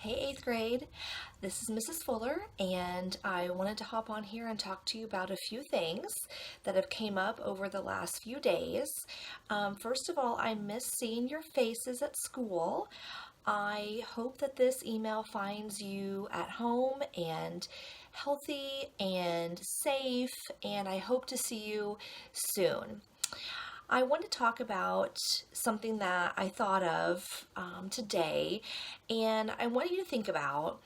Hey, 8th grade. This is Mrs. Fuller, and I wanted to hop on here and talk to you about a few things that have came up over the last few days. First of all, I miss seeing your faces at school. I hope that this email finds you at home and healthy and safe, and I hope to see you soon. I want to talk about something that I thought of today, and I want you to think about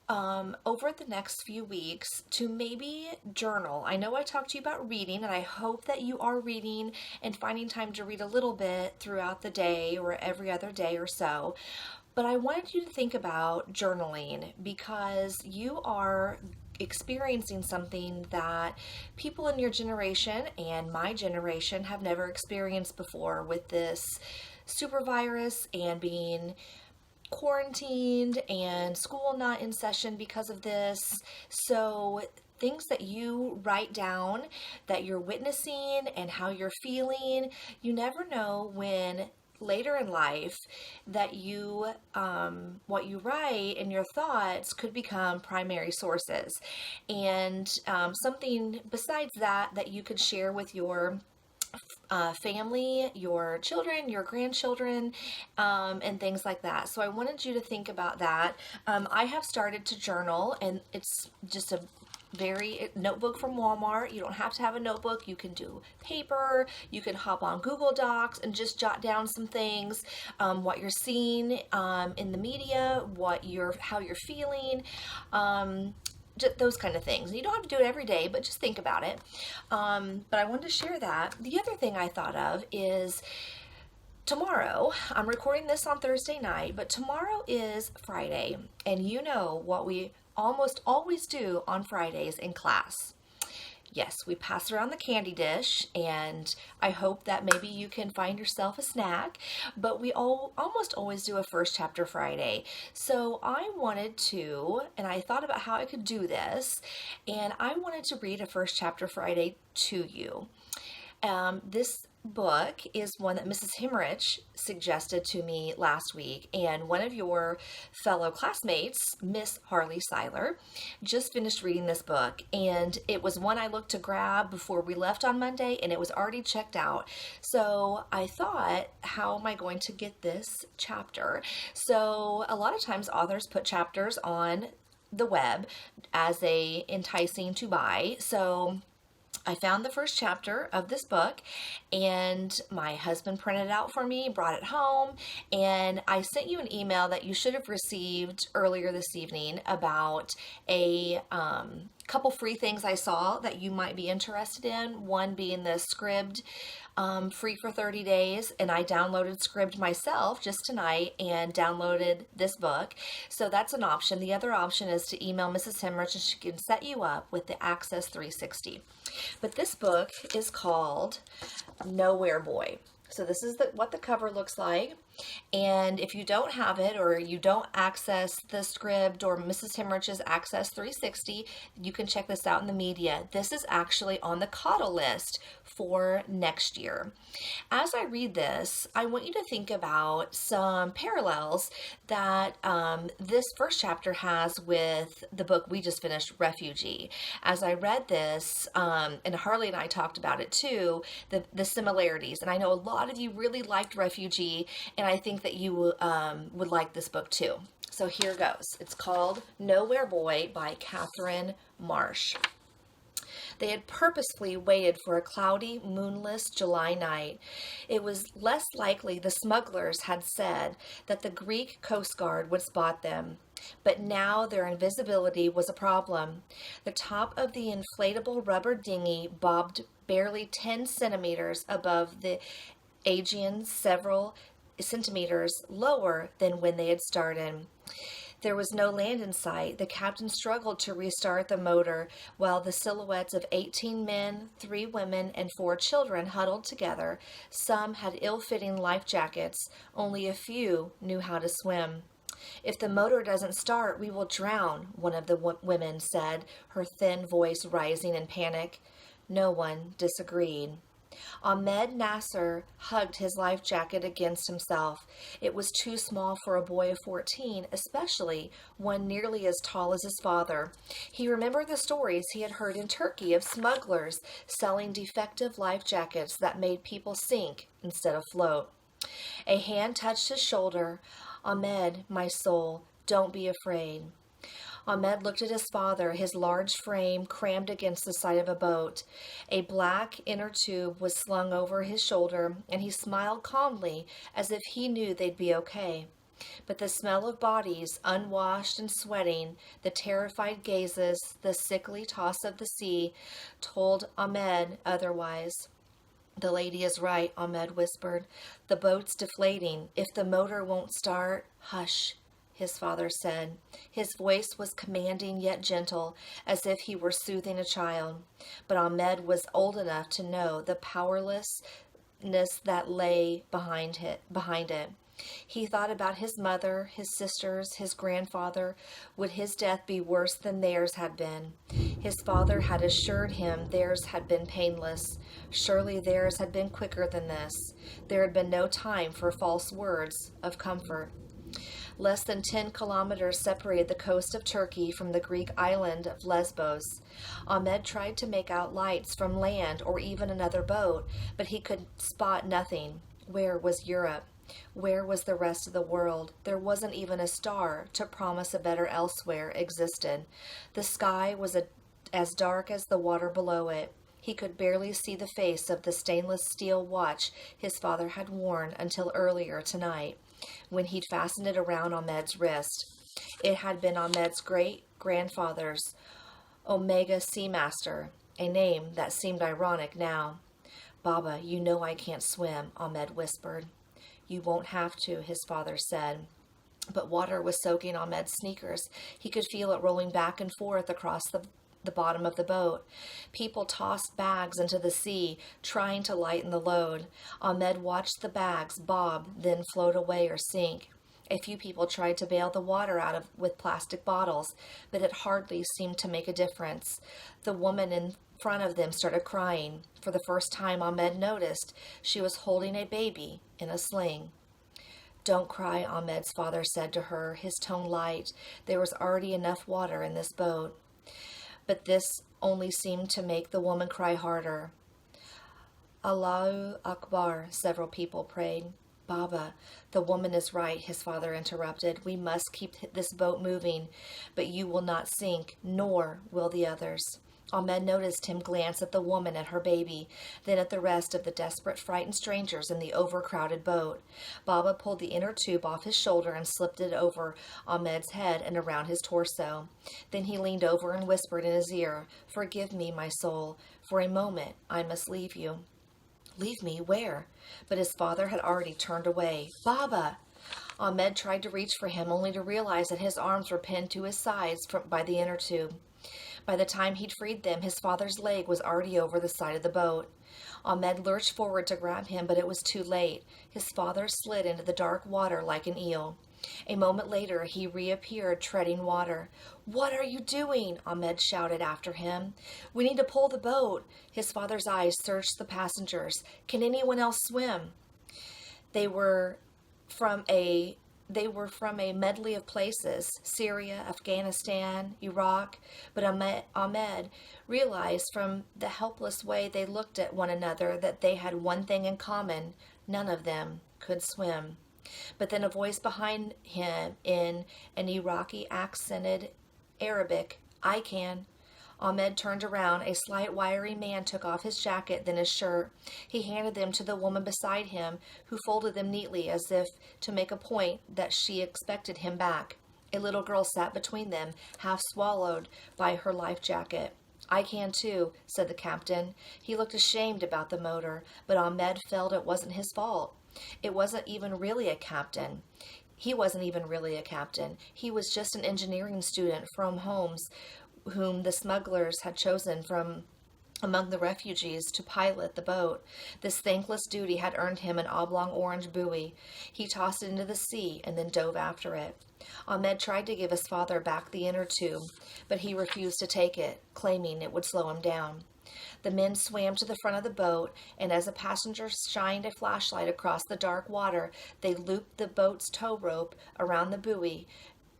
over the next few weeks to maybe journal. I know I talked to you about reading, and I hope that you are reading and finding time to read a little bit throughout the day or every other day or so. But I wanted you to think about journaling because you are experiencing something that people in your generation and my generation have never experienced before with this super virus and being quarantined and school not in session because of this. So things that you write down that you're witnessing and how you're feeling, you never know when later in life that you what you write and your thoughts could become primary sources, and something besides that you could share with your family, your children, your grandchildren, and things like that. So I wanted you to think about that. I have started to journal, and it's just a very notebook from Walmart. You don't have to have a notebook. You can do paper. You can hop on Google Docs and just jot down some things, what you're seeing in the media, how you're feeling. Just those kind of things. You don't have to do it every day, but just think about it. But I wanted to share that. The other thing I thought of is tomorrow. I'm recording this on Thursday night, but tomorrow is Friday, and you know what we almost always do on Fridays in class. Yes, we pass around the candy dish, and I hope that maybe you can find yourself a snack, but we almost always do a first chapter Friday. So I wanted to, and I thought about how I could do this, and I wanted to read a first chapter Friday to you. This book is one that Mrs. Himmerich suggested to me last week, and one of your fellow classmates, Miss Harley Seiler, just finished reading this book, and it was one I looked to grab before we left on Monday, and it was already checked out. So I thought, how am I going to get this chapter? So a lot of times authors put chapters on the web as a enticing to buy. So I found the first chapter of this book, and my husband printed it out for me, brought it home, and I sent you an email that you should have received earlier this evening about a couple free things I saw that you might be interested in. One being the Scribd free for 30 days, and I downloaded Scribd myself just tonight and downloaded this book. So that's an option. The other option is to email Mrs. Hemrich, and she can set you up with the Access 360. But this book is called Nowhere Boy. So this is what the cover looks like. And if you don't have it, or you don't access the Scribd or Mrs. Hemrich's Access 360, you can check this out in the media. This is actually on the CODL list for next year. As I read this, I want you to think about some parallels that this first chapter has with the book we just finished, Refugee. As I read this, and Harley and I talked about it too, the similarities. And I know a lot of you really liked Refugee, and I think that you would like this book too. So here goes. It's called Nowhere Boy by Katherine Marsh. They had purposefully waited for a cloudy, moonless July night. It was less likely, the smugglers had said, that the Greek Coast Guard would spot them. But now their invisibility was a problem. The top of the inflatable rubber dinghy bobbed barely 10 centimeters above the Aegean, several centimeters lower than when they had started. There was no land in sight. The captain struggled to restart the motor while the silhouettes of 18 men, 3 women, and 4 children huddled together. Some had ill-fitting life jackets. Only a few knew how to swim. "If the motor doesn't start, we will drown," one of the women said, her thin voice rising in panic. No one disagreed. Ahmed Nasser hugged his life jacket against himself. It was too small for a boy of 14, especially one nearly as tall as his father. He remembered the stories he had heard in Turkey of smugglers selling defective life jackets that made people sink instead of float. A hand touched his shoulder. Ahmed, my soul, don't be afraid. Ahmed looked at his father, his large frame crammed against the side of a boat. A black inner tube was slung over his shoulder, and he smiled calmly as if he knew they'd be okay. But the smell of bodies, unwashed and sweating, the terrified gazes, the sickly toss of the sea, told Ahmed otherwise. The lady is right, Ahmed whispered. The boat's deflating. If the motor won't start, hush, his father said. His voice was commanding yet gentle, as if he were soothing a child. But Ahmed was old enough to know the powerlessness that lay behind it. He thought about his mother, his sisters, his grandfather. Would his death be worse than theirs had been? His father had assured him theirs had been painless. Surely theirs had been quicker than this. There had been no time for false words of comfort. Less than 10 kilometers separated the coast of Turkey from the Greek island of Lesbos. Ahmed tried to make out lights from land or even another boat, but he could spot nothing. Where was Europe? Where was the rest of the world? There wasn't even a star to promise a better elsewhere existed. The sky was as dark as the water below it. He could barely see the face of the stainless steel watch his father had worn until earlier tonight, when he'd fastened it around Ahmed's wrist. It had been Ahmed's great-grandfather's Omega Seamaster, a name that seemed ironic now. Baba, you know I can't swim, Ahmed whispered. You won't have to, his father said. But water was soaking Ahmed's sneakers. He could feel it rolling back and forth across the bottom of the boat. People tossed bags into the sea, trying to lighten the load. Ahmed watched the bags bob, then float away or sink. A few people tried to bail the water out with plastic bottles, but it hardly seemed to make a difference. The woman in front of them started crying. For the first time, Ahmed noticed she was holding a baby in a sling. Don't cry, Ahmed's father said to her, his tone light. There was already enough water in this boat. But this only seemed to make the woman cry harder. Allahu Akbar, several people prayed. Baba, the woman is right, his father interrupted. We must keep this boat moving, but you will not sink, nor will the others. Ahmed noticed him glance at the woman and her baby, then at the rest of the desperate, frightened strangers in the overcrowded boat. Baba pulled the inner tube off his shoulder and slipped it over Ahmed's head and around his torso. Then he leaned over and whispered in his ear, Forgive me, my soul. For a moment, I must leave you. Leave me? Where? But his father had already turned away. Baba! Ahmed tried to reach for him, only to realize that his arms were pinned to his sides by the inner tube. By the time he'd freed them, his father's leg was already over the side of the boat. Ahmed lurched forward to grab him, but it was too late. His father slid into the dark water like an eel. A moment later, he reappeared, treading water. What are you doing? Ahmed shouted after him. We need to pull the boat. His father's eyes searched the passengers. Can anyone else swim? They were from a medley of places, Syria, Afghanistan, Iraq, but Ahmed realized from the helpless way they looked at one another that they had one thing in common. None of them could swim. But then a voice behind him in an Iraqi accented Arabic, I can. Ahmed turned around. A slight, wiry man took off his jacket, then his shirt. He handed them to the woman beside him, who folded them neatly as if to make a point that she expected him back. A little girl sat between them, half swallowed by her life jacket. I can too, said the captain. He looked ashamed about the motor, but Ahmed felt it wasn't his fault. It wasn't even really a captain. He wasn't even really a captain. He was just an engineering student from Homs, whom the smugglers had chosen from among the refugees to pilot the boat. This thankless duty had earned him an oblong orange buoy. He tossed it into the sea and then dove after it. Ahmed tried to give his father back the inner tube, but he refused to take it, claiming it would slow him down. The men swam to the front of the boat, and as a passenger shined a flashlight across the dark water, they looped the boat's tow rope around the buoy,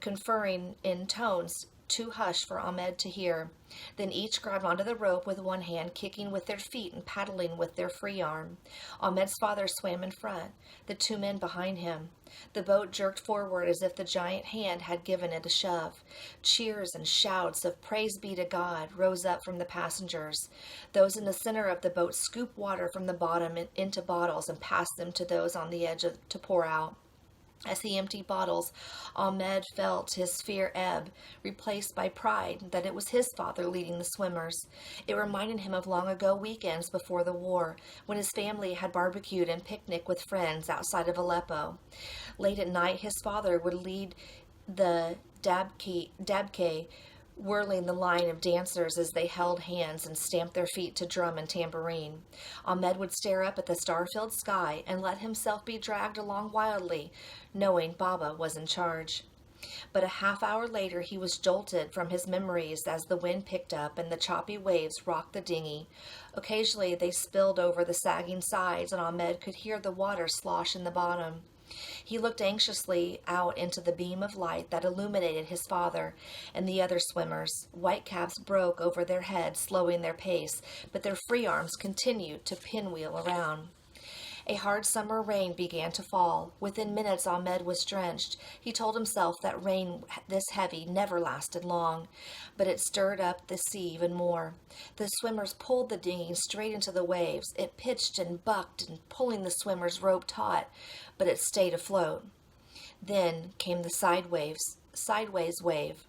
conferring in tones too hushed for Ahmed to hear. Then each grabbed onto the rope with one hand, kicking with their feet and paddling with their free arm. Ahmed's father swam in front, the two men behind him. The boat jerked forward as if the giant hand had given it a shove. Cheers and shouts of praise be to God rose up from the passengers. Those in the center of the boat scooped water from the bottom into bottles and passed them to those on the edge to pour out. As he emptied bottles, Ahmed felt his fear ebb, replaced by pride that it was his father leading the swimmers. It reminded him of long ago weekends before the war, when his family had barbecued and picnicked with friends outside of Aleppo. Late at night, his father would lead the dabke, whirling the line of dancers as they held hands and stamped their feet to drum and tambourine. Ahmed would stare up at the star-filled sky and let himself be dragged along wildly, knowing Baba was in charge. But a half hour later he was jolted from his memories as the wind picked up and the choppy waves rocked the dinghy. Occasionally they spilled over the sagging sides, and Ahmed could hear the water slosh in the bottom. He looked anxiously out into the beam of light that illuminated his father and the other swimmers. Whitecaps broke over their heads, slowing their pace, but their free arms continued to pinwheel around. A hard summer rain began to fall. Within minutes, Ahmed was drenched. He told himself that rain this heavy never lasted long, but it stirred up the sea even more. The swimmers pulled the dinghy straight into the waves. It pitched and bucked, and pulling the swimmers rope taut, but it stayed afloat. Then came the sideways wave.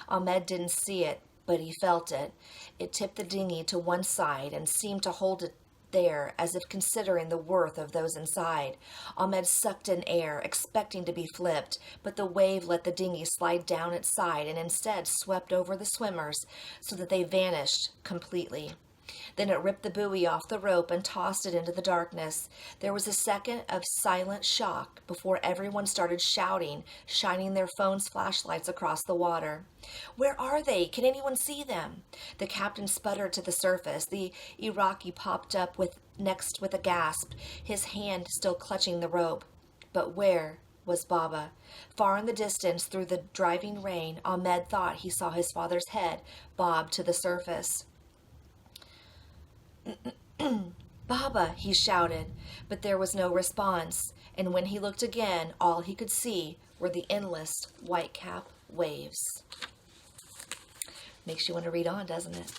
Ahmed didn't see it, but he felt it. It tipped the dinghy to one side and seemed to hold it there, as if considering the worth of those inside. Ahmed sucked in air, expecting to be flipped, but the wave let the dinghy slide down its side and instead swept over the swimmers so that they vanished completely. Then it ripped the buoy off the rope and tossed it into the darkness. There was a second of silent shock before everyone started shouting, shining their phones' flashlights across the water. "Where are they? Can anyone see them?" The captain sputtered to the surface. The Iraqi popped up next with a gasp, his hand still clutching the rope. But where was Baba? Far in the distance, through the driving rain, Ahmed thought he saw his father's head bob to the surface. "Baba," he shouted, but there was no response, and when he looked again, all he could see were the endless whitecap waves. Makes you want to read on, doesn't it?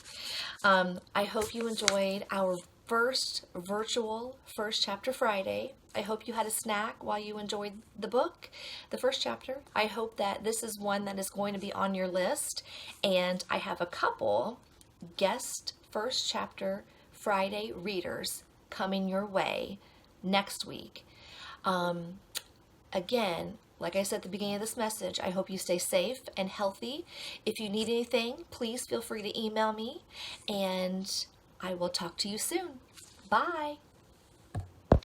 I hope you enjoyed our first virtual First Chapter Friday. I hope you had a snack while you enjoyed the book, the first chapter. I hope that this is one that is going to be on your list, and I have a couple guest first chapter Friday readers coming your way next week. Again, like I said at the beginning of this message, I hope you stay safe and healthy. If you need anything, please feel free to email me, and I will talk to you soon. Bye.